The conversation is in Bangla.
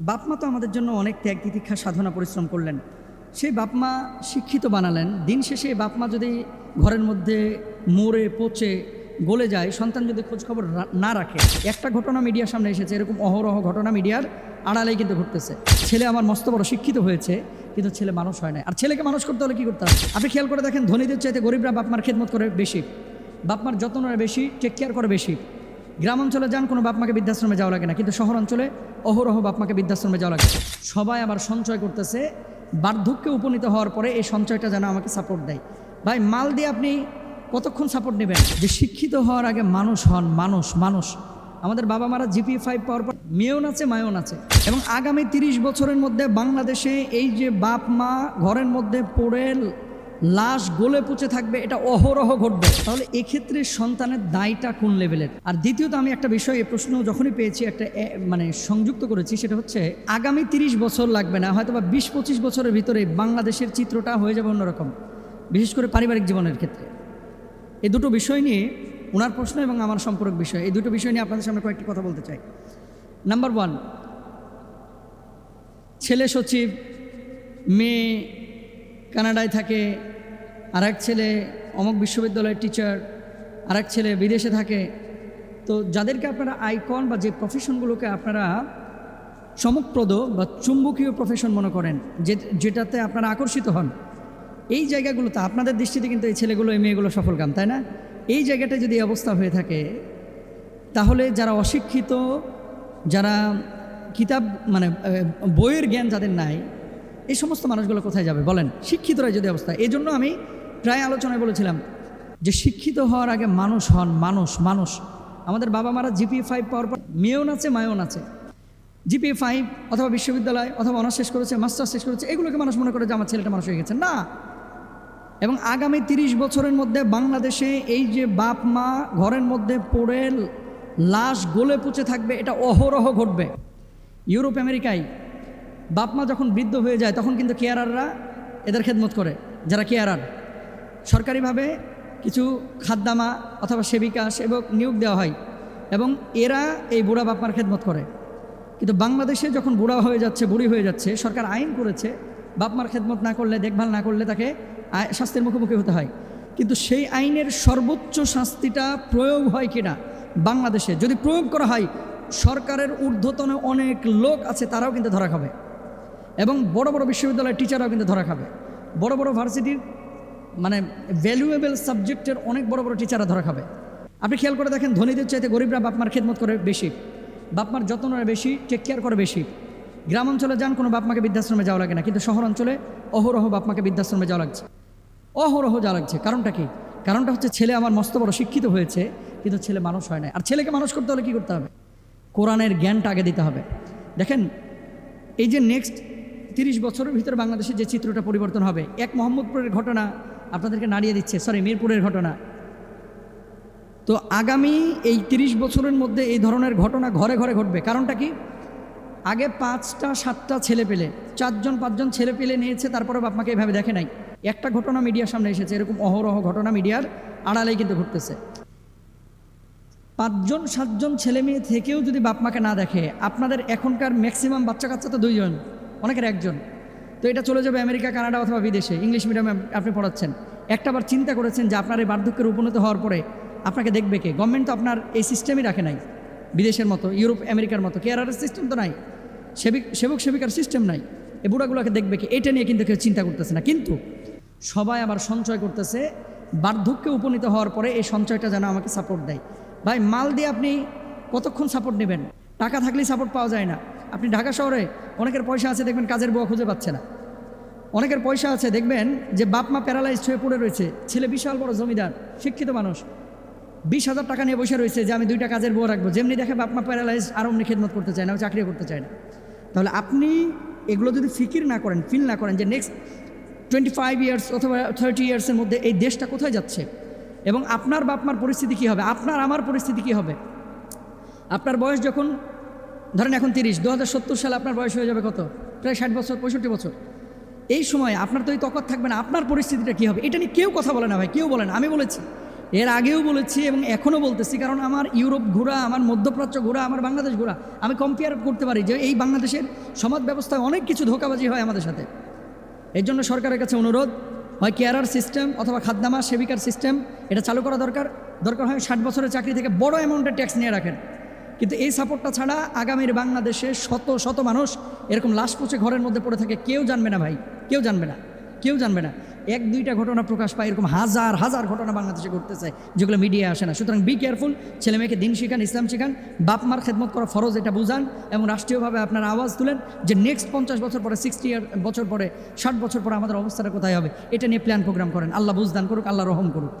বাপমা তো আমাদের জন্য অনেক ত্যাগ তিতিক্ষা সাধনা পরিশ্রম করলেন। সেই বাপমা শিক্ষিত বানালেন। দিন শেষে বাপমা যদি ঘরের মধ্যে মরে পচে গলে যায়, সন্তান যদি খোঁজখবর না রাখে, একটা ঘটনা মিডিয়ার সামনে এসেছে, এরকম অহরহ ঘটনা মিডিয়ার আড়ালেই কিন্তু ঘটতেছে। ছেলে আমার মস্ত বড় শিক্ষিত হয়েছে, কিন্তু ছেলে মানুষ হয় না। আর ছেলেকে মানুষ করতে হলে কী করতে হবে? আপনি খেয়াল করে দেখেন, ধনীদের চাইতে গরিবরা বাপমার খেদমত করে বেশি, বাপমার যত্ন নেয় বেশি, টেক কেয়ার করে বেশি। গ্রাম অঞ্চলে যান, কোনো বাপমাকে বৃদ্ধাশ্রমে যাওয়া লাগে না, কিন্তু শহর অঞ্চলে অহরহ বাপমাকে বৃদ্ধাশ্রমে যাওয়া লাগে। সবাই আবার সঞ্চয় করতেছে, বার্ধক্যে উপনীত হওয়ার পরে এই সঞ্চয়টা যেন আমাকে সাপোর্ট দেয়। ভাই, মাল দিয়ে আপনি কতক্ষণ সাপোর্ট নেবেন? যে শিক্ষিত হওয়ার আগে মানুষ হন। মানুষ আমাদের বাবা মারা GPA-5 পাওয়ার পর মেয়েও নাচে মায়েও নাচে। এবং আগামী 30 বছরের মধ্যে বাংলাদেশে এই যে বাপ মা ঘরের মধ্যে পড়ে লাশ গলে পচে থাকবে, এটা অহরহ ঘটবে। তাহলে এক্ষেত্রে সন্তানের দায়টা কোন লেভেলের? আর দ্বিতীয়ত, আমি একটা বিষয়, এই প্রশ্ন যখনই পেয়েছি একটা সংযুক্ত করেছি, সেটা হচ্ছে আগামী 30 বছর লাগবে না, হয়তো বা 20-25 বছরের ভিতরে বাংলাদেশের চিত্রটা হয়ে যাবে অন্যরকম, বিশেষ করে পারিবারিক জীবনের ক্ষেত্রে। এই দুটো বিষয় নিয়ে, ওনার প্রশ্ন এবং আমার সম্পর্ক বিষয়, এই দুটো বিষয় নিয়ে আপনাদের সামনে কয়েকটি কথা বলতে চাই। নাম্বার 1, ছেলে সচিব, মেয়ে কানাডায় থাকে, আর এক ছেলে অমুক বিশ্ববিদ্যালয়ের টিচার, আর এক ছেলে বিদেশে থাকে। তো যাদেরকে আপনারা আইকন বা যে প্রফেশনগুলোকে আপনারা চমকপ্রদ বা চুম্বকীয় প্রফেশন মনে করেন, যেটাতে আপনারা আকর্ষিত হন, এই জায়গাগুলোতে আপনাদের দৃষ্টিতে কিন্তু এই ছেলেগুলো এই মেয়েগুলো সফলকাম, তাই না? এই জায়গাটা যদি অবস্থা হয়ে থাকে, তাহলে যারা অশিক্ষিত, যারা কিতাব বইয়ের জ্ঞান যাদের নাই, এই সমস্ত মানুষগুলো কোথায় যাবে বলেন? শিক্ষিতরা যদি অবস্থা। এই জন্য আমি প্রায় আলোচনায় বলেছিলাম যে শিক্ষিত হওয়ার আগে মানুষ হন। মানুষ আমাদের বাবা মারা GPA-5 পাওয়ার পর মেয়েও নাচে মায়েও নাচে। GPA-5 অথবা বিশ্ববিদ্যালয় অথবা অনার্স শেষ করেছে, মাস্টার্স শেষ করেছে, এগুলোকে মানুষ মনে করে যে আমার ছেলেটা মানুষ হয়ে গেছে না। এবং আগামী 30 বছরের মধ্যে বাংলাদেশে এই যে বাপ মা ঘরের মধ্যে পড়ে লাশ গলে পচে থাকবে, এটা অহরহ ঘটবে। ইউরোপ আমেরিকায় বাপ মা যখন বৃদ্ধ হয়ে যায়, তখন কিন্তু কেয়ারাররা এদের খেদমত করে। যারা কেয়ারার, সরকারিভাবে কিছু খাদ্দামা অথবা সেবিকা সেবক নিয়োগ দেওয়া হয়, এবং এরা এই বুড়া বাপ মার খেদমত করে। কিন্তু বাংলাদেশে যখন বুড়া হয়ে যাচ্ছে, বুড়ি হয়ে যাচ্ছে, সরকার আইন করেছে বাপ মার খেদমত না করলে, দেখভাল না করলে তাকে শাস্তির মুখোমুখি হতে হয়। কিন্তু সেই আইনের সর্বোচ্চ শাস্তিটা প্রয়োগ হয় কিনা বাংলাদেশে? যদি প্রয়োগ করা হয়, সরকারের ঊর্ধ্বতন অনেক লোক আছে, তারাও কিন্তু ধরা খাবে। এবং বড় বড় বিশ্ববিদ্যালয়ের টিচাররাও কিন্তু ধরা খাবে। বড় বড় ভার্সিটির ভ্যালুয়েবল সাবজেক্টের অনেক বড় বড় টিচাররা ধরা খাবে। আপনি খেয়াল করে দেখেন, ধনীদের চাইতে গরিবরা বাপমার খেদমত করে বেশি, বাপমার যত্ন নেয় বেশি, টেক কেয়ার করে বেশি। গ্রাম অঞ্চলে যান, কোনো বাপমাকে বৃদ্ধাশ্রমে যাওয়া লাগে না, কিন্তু শহর অঞ্চলে অহরহ বাপমাকে বৃদ্ধাশ্রমে যাওয়া লাগছে, অহরহ যাওয়া লাগছে। কারণটা কি? কারণটা হচ্ছে ছেলে আমার মস্ত বড় শিক্ষিত হয়েছে, কিন্তু ছেলে মানুষ হয় না। আর ছেলেকে মানুষ করতে হলে কী করতে হবে? কোরআনের জ্ঞানটা আগে দিতে হবে। দেখেন, এই যে নেক্সট 30 বছরের ভিতরে বাংলাদেশে যে চিত্রটা পরিবর্তন হবে, এক মোহাম্মদপুরের ঘটনা আপনাদেরকে নাড়িয়ে দিচ্ছে, মিরপুরের ঘটনা। তো আগামী এই 30 বছরের মধ্যে এই ধরনের ঘটনা ঘরে ঘরে ঘটবে। কারণটা কি? আগে 5টা-7টা ছেলে পেলে, 4জন-5জন ছেলে পেলে নিয়েছে, তারপরে বাপমাকে এভাবে দেখে নাই। একটা ঘটনা মিডিয়ার সামনে এসেছে, এরকম অহরহ ঘটনা মিডিয়ার আড়ালেই কিন্তু ঘটতেছে। 5জন-7জন ছেলে মেয়ে থেকেও যদি বাপমাকে না দেখে, আপনাদের এখনকার ম্যাক্সিমাম বাচ্চা কাচ্চা তো 2জন, অনেকের 1জন। তো এটা চলে যাবে আমেরিকা, কানাডা অথবা বিদেশে। ইংলিশ মিডিয়ামে আপনি পড়াচ্ছেন। একটাবার চিন্তা করেছেন যে আপনার এই বার্ধক্যের উপনীত হওয়ার পরে আপনাকে দেখবে কে? গভর্নমেন্ট তো আপনার এই সিস্টেমই রাখে নাই, বিদেশের মতো, ইউরোপ আমেরিকার মতো কেয়ারের সিস্টেম তো নাই, সেবক সেবিকার সিস্টেম নাই। এই বুড়াগুলোকে দেখবে কি? এটা নিয়ে কিন্তু কেউ চিন্তা করতেছে না। কিন্তু সবাই আবার সঞ্চয় করতেছে, বার্ধক্যে উপনীত হওয়ার পরে এই সঞ্চয়টা যেন আমাকে সাপোর্ট দেয়। ভাই, মাল দিয়ে আপনি কতক্ষণ সাপোর্ট নেবেন? টাকা থাকলেই সাপোর্ট পাওয়া যায় না। আপনি ঢাকা শহরে অনেকের পয়সা আছে, দেখবেন কাজের বুয়া খুঁজে পাচ্ছে না। অনেকের পয়সা আছে, দেখবেন যে বাপ মা প্যারালাইজড হয়ে পড়ে রয়েছে, ছেলে বিশাল বড় জমিদার, শিক্ষিত মানুষ, 20,000 টাকা নিয়ে বসে রয়েছে যে আমি 2টা কাজের বুয়া রাখবো। যেমনি দেখে বাপ মা প্যারালাইজড, আর অমনি খেদমত করতে চায় না, চাকরিও করতে চায় না। তাহলে আপনি এগুলো যদি ফিকির না করেন, ফিল না করেন যে নেক্সট 25 ইয়ার্স অথবা 30 ইয়ার্সের মধ্যে এই দেশটা কোথায় যাচ্ছে, এবং আপনার বাপ মার পরিস্থিতি কী হবে, আপনার আমার পরিস্থিতি কী হবে। আপনার বয়স যখন ধরেন এখন 30, 2070 সালে আপনার বয়স হয়ে যাবে কত? প্রায় 60 বছর, 65 বছর। এই সময় আপনার তো এই তকত থাকবে না, আপনার পরিস্থিতিটা কী হবে? এটা নিয়ে কেউ কথা বলে না ভাই, কেউ বলে না। আমি বলেছি এর আগেও বলেছি এবং এখনও বলতেছি, কারণ আমার ইউরোপ ঘোরা, আমার মধ্যপ্রাচ্য ঘোরা, আমার বাংলাদেশ ঘোরা, আমি কম্পেয়ার করতে পারি যে এই বাংলাদেশের সমাজ ব্যবস্থায় অনেক কিছু ধোঁকাবাজি হয় আমাদের সাথে। এর জন্য সরকারের কাছে অনুরোধ, হয় কেয়ারার সিস্টেম অথবা খাদ্যামা সেবিকার সিস্টেম এটা চালু করা দরকার। দরকার হয় 60 বছরের চাকরি থেকে বড় অ্যামাউন্টের ট্যাক্স নিয়ে রাখেন। কিন্তু এই সাপোর্টটা ছাড়া আগামীর বাংলাদেশে শত শত মানুষ এরকম লাশ পচে ঘরের মধ্যে পড়ে থাকে, কেউ জানবে না ভাই, কেউ জানবে না, কেউ জানবে না। 1-2টা ঘটনা প্রকাশ পায়, এরকম হাজার হাজার ঘটনা বাংলাদেশে ঘটতেছে যেগুলো মিডিয়া আসে না। সুতরাং বি কেয়ারফুল, ছেলে মেয়েকে দিন শিখান, ইসলাম শিখান, বাপ মার খেদমত করা ফরজ এটা বুঝান, এবং রাষ্ট্রীয়ভাবে আপনারা আওয়াজ তুলেন যে নেক্সট 50 বছর পরে, 60 বছর পরে, 60 বছর পরে আমাদের অবস্থাটা কোথায় হবে, এটা নিয়ে প্ল্যান প্রোগ্রাম করেন। আল্লাহ বুঝদান করুক, আল্লাহ রহম করুক।